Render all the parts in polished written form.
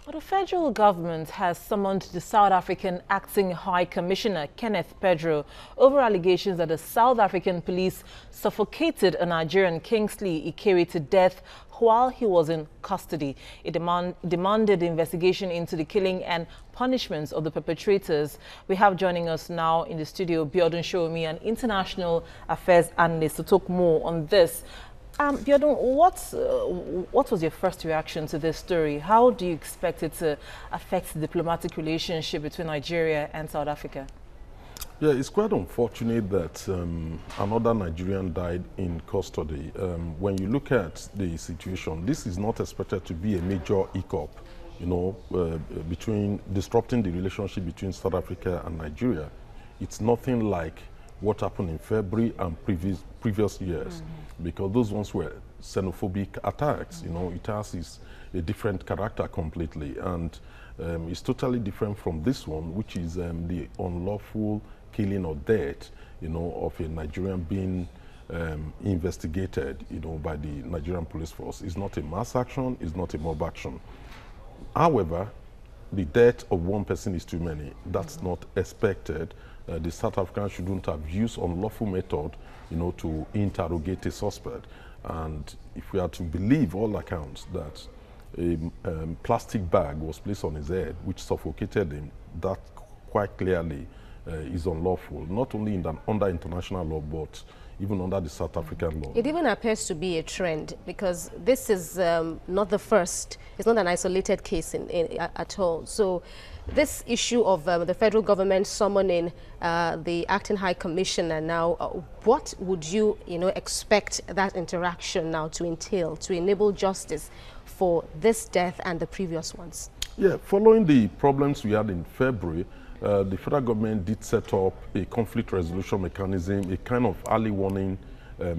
Well, the federal government has summoned the South African Acting High Commissioner, Kenneth Pedro, over allegations that the South African police suffocated a Nigerian, Kingsley Ikere, to death while he was in custody. It demanded investigation into the killing and punishments of the perpetrators. We have joining us now in the studio Biodun Sowunmi, an international affairs analyst, to talk more on this. Biodun, what was your first reaction to this story? How do you expect it to affect the diplomatic relationship between Nigeria and South Africa? Yeah, it's quite unfortunate that another Nigerian died in custody. When you look at the situation, this is not expected to be a major hiccup, you know, between disrupting the relationship between South Africa and Nigeria. It's nothing like what happened in February and previous years, because those ones were xenophobic attacks. You know, it has a different character completely, and it's totally different from this one, which is the unlawful killing or death, you know, of a Nigerian being investigated, you know, by the Nigerian police force. It's not a mass action, it's not a mob action. However, the death of one person is too many. That's not expected. The South Africans shouldn't have used unlawful method, you know, to interrogate a suspect. And if we are to believe all accounts that a plastic bag was placed on his head, which suffocated him, that quite clearly is unlawful, not only under international law, but even under the South African law. It even appears to be a trend, because this is not the first, it's not an isolated case at all. So this issue of the federal government summoning the acting high commissioner now, what would you expect that interaction now to entail, to enable justice for this death and the previous ones? Yeah, following the problems we had in February, the federal government did set up a conflict resolution mechanism, a kind of early warning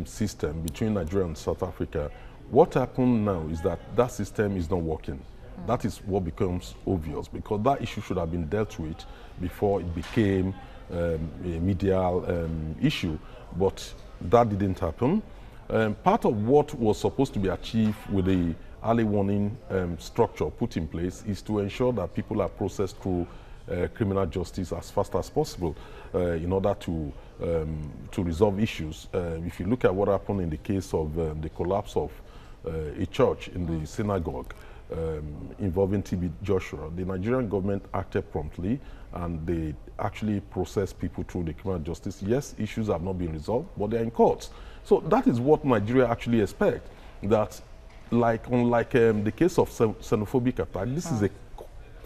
system between Nigeria and South Africa. What happened now is that that system is not working. That is what becomes obvious, because that issue should have been dealt with before it became a medial issue, but that didn't happen. Part of what was supposed to be achieved with the early warning structure put in place is to ensure that people are processed through criminal justice as fast as possible in order to resolve issues. If you look at what happened in the case of the collapse of a church in the synagogue involving TB Joshua, the Nigerian government acted promptly and they actually processed people through the criminal justice. Yes, issues have not been resolved, but they're in courts. So that is what Nigeria actually expects, that unlike the case of xenophobic attack, this is a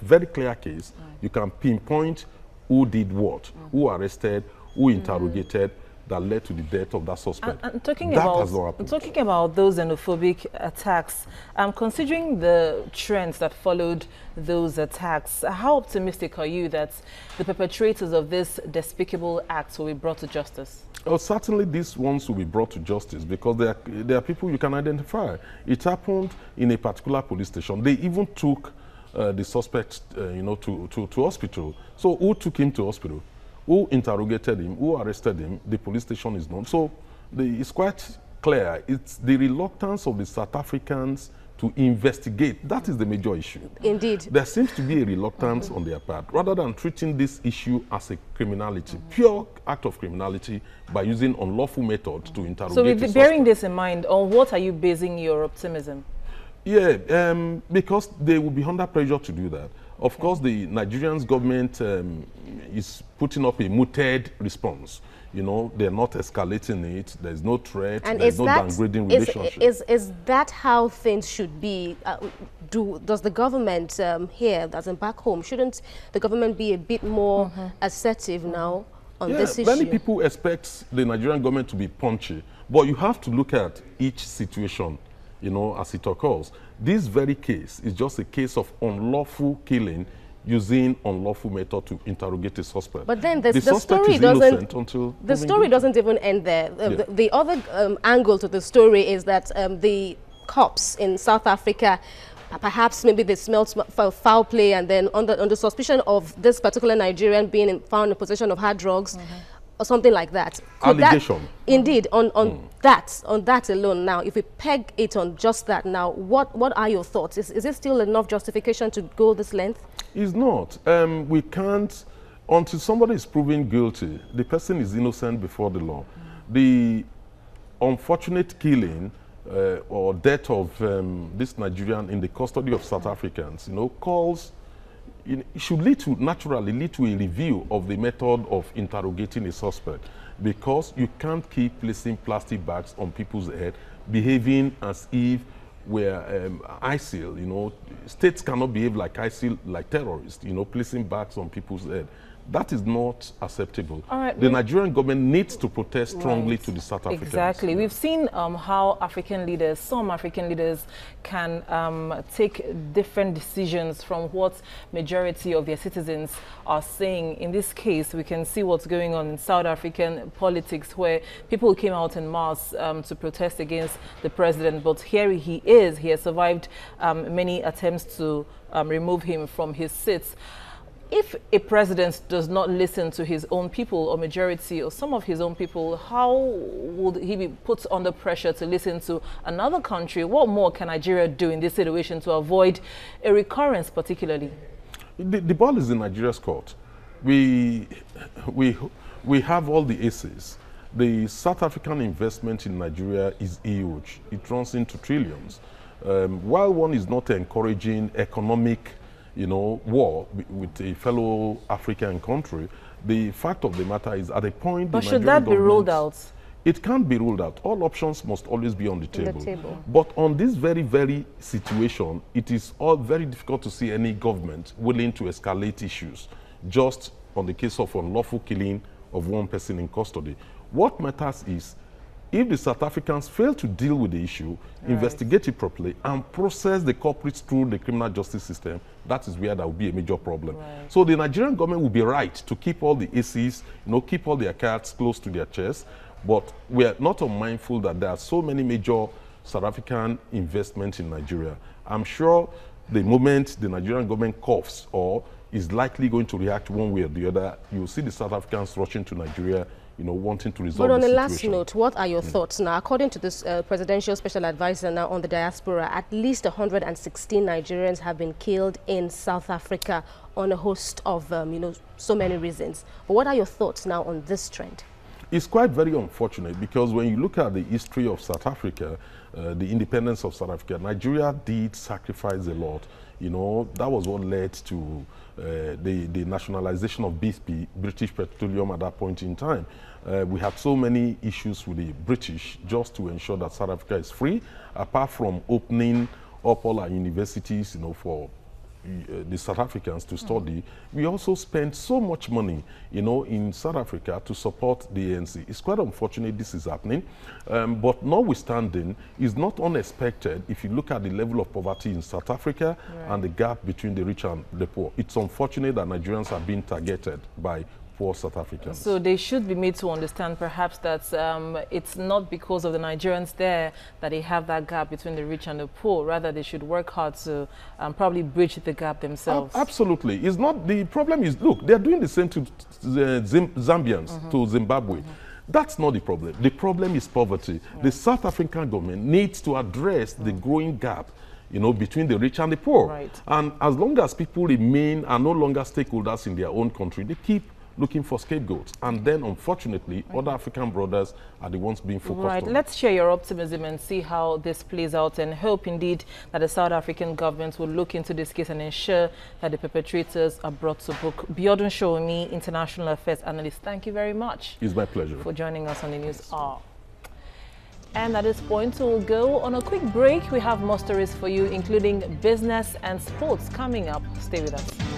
very clear case. You can pinpoint who did what, who arrested, who interrogated, that led to the death of that suspect. And talking about those xenophobic attacks, considering the trends that followed those attacks, how optimistic are you that the perpetrators of this despicable acts will be brought to justice? Oh, certainly these ones will be brought to justice, because they are people you can identify. It happened in a particular police station. They even took the suspect, to hospital. So who took him to hospital? Who interrogated him? Who arrested him? The police station is known. So it's quite clear. It's the reluctance of the South Africans to investigate. That is the major issue. Indeed. There seems to be a reluctance on their part, rather than treating this issue as a criminality, pure act of criminality, by using unlawful methods to interrogate. So with bearing this in mind, on what are you basing your optimism? Yeah, because they will be under pressure to do that. Of course, the Nigerian government is putting up a muted response. You know, they're not escalating it. There's no threat. And there's no downgrading relationship. Is that how things should be? Does the government here, as in back home, shouldn't the government be a bit more assertive now on this issue? Many people expect the Nigerian government to be punchy, but you have to look at each situation, you know, as it occurs. This very case is just a case of unlawful killing using unlawful method to interrogate a suspect. But then the story doesn't even end there. The other angle to the story is that the cops in South Africa, perhaps maybe they smelled foul play, and then under suspicion of this particular Nigerian being found in possession of hard drugs, or something like that. Allegation. Indeed, on that alone. Now, if we peg it on just that, now, what are your thoughts? Is it still enough justification to go this length? It's not. We can't, until somebody is proven guilty, the person is innocent before the law. The unfortunate killing or death of this Nigerian in the custody of South Africans, it should naturally lead to a review of the method of interrogating a suspect, because you can't keep placing plastic bags on people's head, behaving as if we're ISIL. States cannot behave like ISIL, like terrorists, placing bags on people's head. That is not acceptable. All right, the Nigerian government needs to protest strongly to the South Africans. Exactly. We've seen how some African leaders can take different decisions from what majority of their citizens are saying. In this case, we can see what's going on in South African politics, where people came out en masse to protest against the president. But here he is. He has survived many attempts to remove him from his seats. If a president does not listen to his own people, or majority, or some of his own people, how would he be put under pressure to listen to another country? What more can Nigeria do in this situation to avoid a recurrence, particularly? The ball is in Nigeria's court. We have all the aces. The South African investment in Nigeria is huge. It runs into trillions. While one is not encouraging economic war with a fellow African country, the fact of the matter is, at a point, but should that be ruled out? It can't be ruled out. All options must always be on the table. But on this very, very situation, it is all very difficult to see any government willing to escalate issues just on the case of unlawful killing of one person in custody. What matters is, if the South Africans fail to deal with the issue, investigate it properly, and process the culprits through the criminal justice system, that is where there will be a major problem. So the Nigerian government will be right to keep all the aces, keep all their cards close to their chest, but we are not unmindful that there are so many major South African investments in Nigeria. I'm sure the moment the Nigerian government coughs or is likely going to react one way or the other, you will see the South Africans rushing to Nigeria, wanting to resolve the situation. But on a last note, what are your thoughts now? According to this presidential special advisor now on the diaspora, at least 116 Nigerians have been killed in South Africa on a host of, so many reasons. But what are your thoughts now on this trend? It's quite very unfortunate, because when you look at the history of South Africa, the independence of South Africa, Nigeria did sacrifice a lot. That was what led to the nationalization of BP, British Petroleum, at that point in time. We had so many issues with the British just to ensure that South Africa is free, apart from opening up all our universities, for the South Africans to study. We also spent so much money, in South Africa to support the ANC. It's quite unfortunate this is happening, but notwithstanding, it's not unexpected if you look at the level of poverty in South Africa and the gap between the rich and the poor. It's unfortunate that Nigerians are being targeted by poor South Africans. So they should be made to understand perhaps that it's not because of the Nigerians there that they have that gap between the rich and the poor. Rather, they should work hard to probably bridge the gap themselves. Absolutely. It's not, the problem is, look, they're doing the same to the Zambians, to Zimbabwe. That's not the problem. The problem is poverty. The South African government needs to address the growing gap between the rich and the poor. And as long as people are no longer stakeholders in their own country, they keep looking for scapegoats. And then, unfortunately, other African brothers are the ones being focused on. Let's share your optimism and see how this plays out, and hope indeed that the South African government will look into this case and ensure that the perpetrators are brought to book. Biodun Sowunmi, International Affairs Analyst, thank you very much. It's my pleasure. For joining us on the News Hour. And at this point, we'll go on a quick break. We have more stories for you, including business and sports coming up. Stay with us.